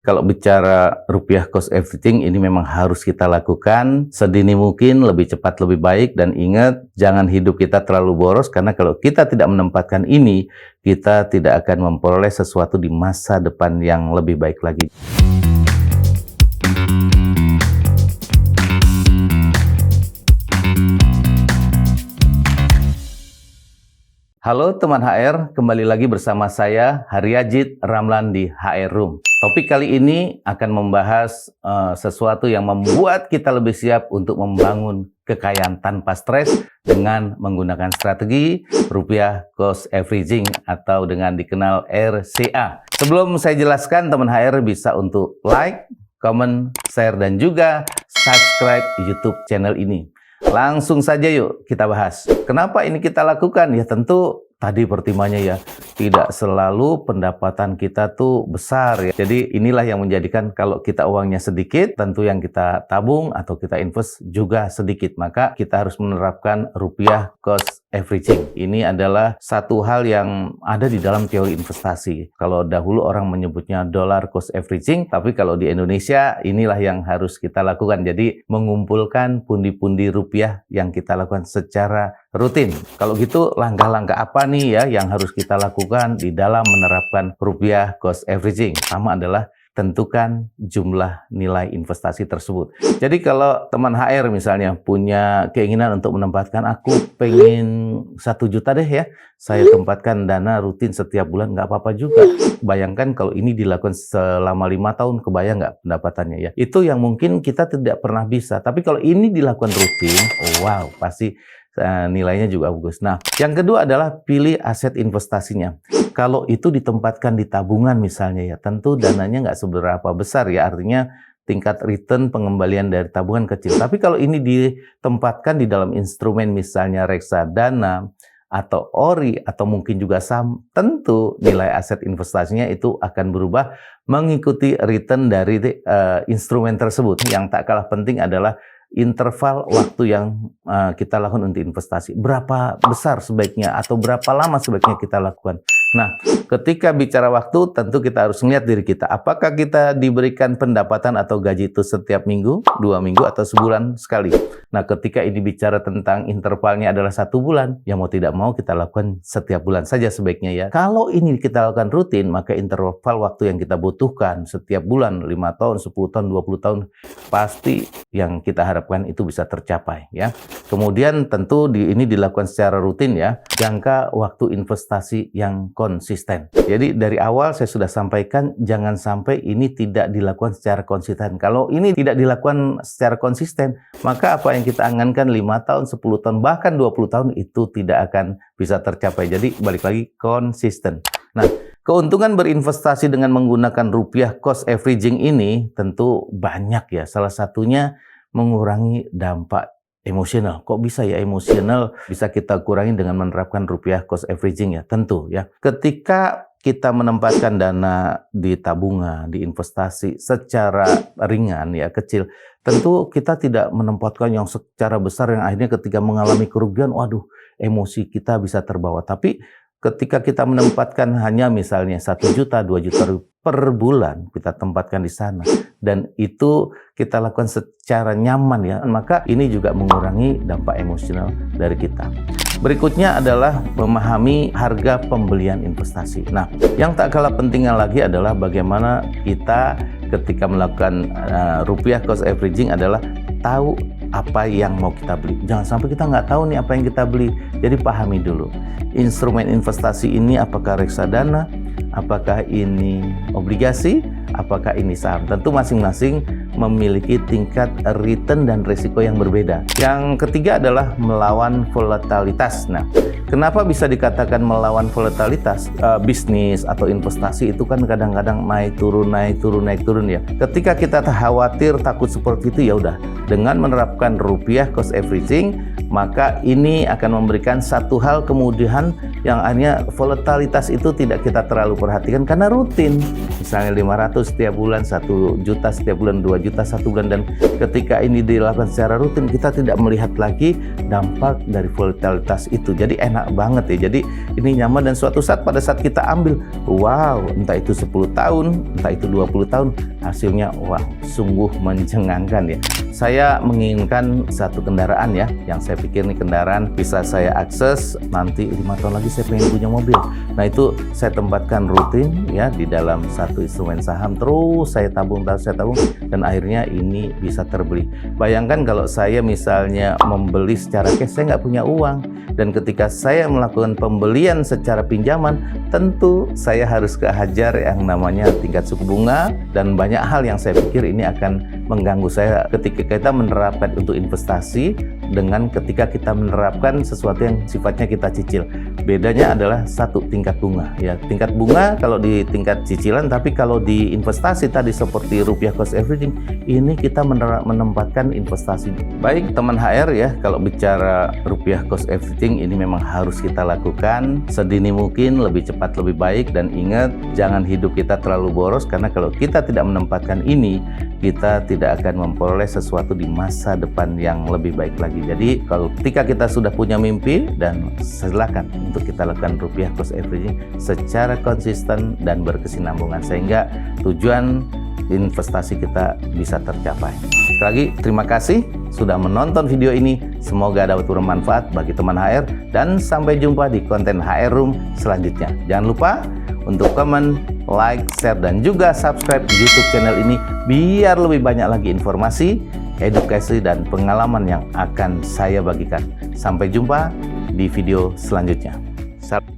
Kalau bicara rupiah cost averaging ini memang harus kita lakukan sedini mungkin, lebih cepat lebih baik, dan ingat jangan hidup kita terlalu boros karena kalau kita tidak menempatkan ini, kita tidak akan memperoleh sesuatu di masa depan yang lebih baik lagi. Halo teman HR, kembali lagi bersama saya Haryajit Ramlan di HR Room. Topik kali ini akan membahas sesuatu yang membuat kita lebih siap untuk membangun kekayaan tanpa stres dengan menggunakan strategi rupiah cost averaging atau dengan dikenal RCA. Sebelum saya jelaskan, teman HR bisa untuk like, comment, share, dan juga subscribe YouTube channel ini. Langsung saja yuk kita bahas. Kenapa ini kita lakukan? Ya tentu tadi pertimbangannya ya, tidak selalu pendapatan kita tuh besar ya. Jadi inilah yang menjadikan kalau kita uangnya sedikit, tentu yang kita tabung atau kita invest juga sedikit. Maka kita harus menerapkan rupiah cost averaging. Ini adalah satu hal yang ada di dalam teori investasi. Kalau dahulu orang menyebutnya dollar cost averaging, tapi kalau di Indonesia inilah yang harus kita lakukan. Jadi mengumpulkan pundi-pundi rupiah yang kita lakukan secara rutin. Kalau gitu langkah-langkah apa nih ya yang harus kita lakukan di dalam menerapkan rupiah cost averaging? Pertama adalah tentukan jumlah nilai investasi tersebut. Jadi kalau teman HR misalnya punya keinginan untuk menempatkan, aku pengen 1 juta deh ya, saya tempatkan dana rutin setiap bulan, nggak apa-apa juga. Bayangkan kalau ini dilakukan selama 5 tahun, kebayang nggak pendapatannya ya? Itu yang mungkin kita tidak pernah bisa. Tapi kalau ini dilakukan rutin, oh wow, pasti nilainya juga bagus. Nah, yang kedua adalah pilih aset investasinya. Kalau itu ditempatkan di tabungan misalnya ya, tentu dananya nggak seberapa besar ya, artinya tingkat return pengembalian dari tabungan kecil. Tapi kalau ini ditempatkan di dalam instrumen misalnya reksadana atau ori atau mungkin juga saham, tentu nilai aset investasinya itu akan berubah mengikuti return dari instrumen tersebut. Yang tak kalah penting adalah interval waktu yang kita lakukan untuk investasi. Berapa besar sebaiknya atau berapa lama sebaiknya kita lakukan. Nah, ketika bicara waktu, tentu kita harus melihat diri kita. Apakah kita diberikan pendapatan atau gaji itu setiap minggu, 2 minggu, atau sebulan sekali? Nah, ketika ini bicara tentang intervalnya adalah 1 bulan, ya mau tidak mau kita lakukan setiap bulan saja sebaiknya ya. Kalau ini kita lakukan rutin, maka interval waktu yang kita butuhkan setiap bulan, 5 tahun, 10 tahun, 20 tahun, pasti yang kita harapkan itu bisa tercapai ya. Kemudian tentu ini dilakukan secara rutin ya, jangka waktu investasi yang konsisten. Jadi dari awal saya sudah sampaikan jangan sampai ini tidak dilakukan secara konsisten. Kalau ini tidak dilakukan secara konsisten, maka apa yang kita angankan 5 tahun, 10 tahun, bahkan 20 tahun itu tidak akan bisa tercapai. Jadi balik lagi konsisten. Nah, keuntungan berinvestasi dengan menggunakan rupiah cost averaging ini tentu banyak ya. Salah satunya mengurangi dampak emosional. Kok bisa ya emosional bisa kita kurangi dengan menerapkan rupiah cost averaging ya? Tentu ya. Ketika kita menempatkan dana di tabungan, di investasi secara ringan ya, kecil, tentu kita tidak menempatkan yang secara besar yang akhirnya ketika mengalami kerugian, waduh, emosi kita bisa terbawa. Tapi ketika kita menempatkan hanya misalnya 1 juta, 2 juta per bulan, kita tempatkan di sana, dan itu kita lakukan secara nyaman ya, maka ini juga mengurangi dampak emosional dari kita. Berikutnya adalah memahami harga pembelian investasi. Nah, yang tak kalah pentingnya lagi adalah bagaimana kita ketika melakukan rupiah cost averaging adalah tahu apa yang mau kita beli. Jangan sampai kita nggak tahu nih apa yang kita beli. Jadi pahami dulu. Instrumen investasi ini apakah reksadana, apakah ini obligasi, apakah ini saham. Tentu masing-masing memiliki tingkat return dan risiko yang berbeda. Yang ketiga adalah melawan volatilitas. Nah, kenapa bisa dikatakan melawan volatilitas? Bisnis atau investasi itu kan kadang-kadang naik turun ya. Ketika kita khawatir, takut seperti itu, ya udah dengan menerapkan rupiah cost averaging, maka ini akan memberikan satu hal kemudahan yang akhirnya volatilitas itu tidak kita terlalu perhatikan karena rutin. Misalnya 500 setiap bulan, 1 juta setiap bulan, 2 juta satu bulan, dan ketika ini dilakukan secara rutin kita tidak melihat lagi dampak dari volatilitas itu. Jadi enak banget ya. Jadi ini nyaman, dan suatu saat pada saat kita ambil, wow, entah itu 10 tahun, entah itu 20 tahun, hasilnya wah sungguh mencengangkan ya. Saya menginginkan satu kendaraan ya, yang saya pikir nih kendaraan bisa saya akses nanti 5 tahun lagi saya pengen punya mobil. Nah itu saya tempatkan rutin ya di dalam satu instrumen saham, terus saya tabung, dan akhirnya ini bisa terbeli. Bayangkan kalau saya misalnya membeli secara cash, saya nggak punya uang, dan ketika saya melakukan pembelian secara pinjaman, tentu saya harus kehajar yang namanya tingkat suku bunga dan banyak hal yang saya pikir ini akan mengganggu saya ketika kita menerapkan untuk investasi dengan ketika kita menerapkan sesuatu yang sifatnya kita cicil. Bedanya adalah satu, tingkat bunga ya. Tingkat bunga kalau di tingkat cicilan, tapi kalau di investasi tadi seperti rupiah cost averaging, ini kita menempatkan investasi. Baik teman HR ya, kalau bicara rupiah cost averaging ini memang harus kita lakukan sedini mungkin, lebih cepat lebih baik. Dan ingat, jangan hidup kita terlalu boros, karena kalau kita tidak menempatkan ini, kita tidak akan memperoleh sesuatu di masa depan yang lebih baik lagi. Jadi kalau ketika kita sudah punya mimpi, dan silakan untuk kita lakukan rupiah cost averaging secara konsisten dan berkesinambungan sehingga tujuan investasi kita bisa tercapai. Sekali lagi terima kasih sudah menonton video ini, semoga dapat bermanfaat bagi teman HR, dan sampai jumpa di konten HR Room selanjutnya. Jangan lupa untuk komen, like, share, dan juga subscribe YouTube channel ini biar lebih banyak lagi informasi, edukasi, dan pengalaman yang akan saya bagikan. Sampai jumpa di video selanjutnya. Salam.